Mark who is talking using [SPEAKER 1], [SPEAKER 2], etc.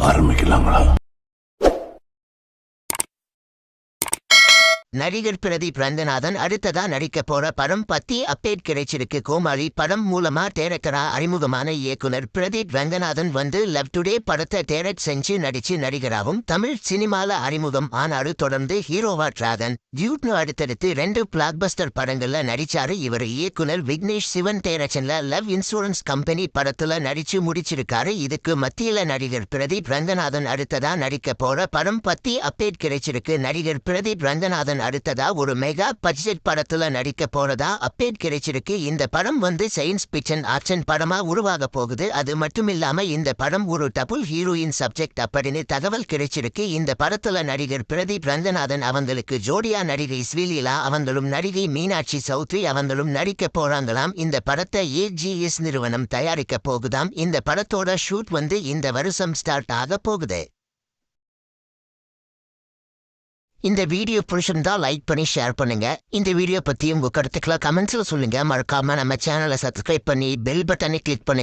[SPEAKER 1] ஆரம்பிக்கலாங்களா?
[SPEAKER 2] நடிகர் பிரதீப் ரங்கநாதன் அடுத்ததா நடிக்க போற படம் பத்தி அப்டேட் கிடைச்சிருக்கு. கோமாளி படம் மூலமா டைரக்டரா அறிமுகமான இயக்குனர் பிரதீப் ரங்கநாதன் வந்து லவ் டுடே படத்தை டைரக்ட் செஞ்சு நடிச்சு நடிகராகவும் தமிழ் சினிமால அறிமுகம் ஆனாரு. தொடர்ந்து ஹீரோவா டிராகன், டியூட்னு அடுத்தடுத்து 2 பிளாக்பஸ்டர் படங்கள்ல நடிச்சாரு. இவர் இயக்குனர் விக்னேஷ் சிவன் டைரக்ஷன்ல லவ் இன்சூரன்ஸ் கம்பெனி படத்துல நடிச்சு முடிச்சிருக்காரு. இதுக்கு மத்தியில நடிகர் பிரதீப் ரங்கநாதன் அடுத்ததா நடிக்க போற படம் பத்தி அப்டேட் கிடைச்சிருக்கு. நடிகர் பிரதீப் ரங்கநாதன் அடுத்ததா ஒரு மெகா பட்ஜெட் படத்துல நடிக்க போறதா அப்டேட் கிடைச்சிருக்கு. இந்த படம் வந்து சயின்ஸ் பிக்சன் ஆக்ஷன் படமா உருவாக போகுது. அது மட்டுமில்லாம இந்த படம் ஒரு டபுள் ஹீரோயின் சப்ஜெக்ட் அப்படின்னு தகவல் கிடைச்சிருக்கு. இந்த படத்துல நடிகர் பிரதீப் ரங்கநாதன் அவங்களுக்கு ஜோடியா நடிகை ஸ்ரீலீலா அவங்களும் நடிகை மீனாட்சி சௌத்ரி அவங்களும் நடிக்க போறாங்களாம். இந்த படத்தை AGS நிறுவனம் தயாரிக்க போகுதாம். இந்த படத்தோட ஷூட் வந்து இந்த வருஷம் ஸ்டார்ட் ஆக போகுது. இந்த வீடியோ பிடிச்சிருந்தா லைக் பண்ணி ஷேர் பண்ணுங்க. இந்த வீடியோ பத்தி உங்க கருத்துக்களை கமெண்ட்ஸ்ல சொல்லுங்க. மறக்காம நம்ம சேனலை சப்ஸ்கிரைப் பண்ணி பெல் பட்டனை கிளிக் பண்ணுங்க.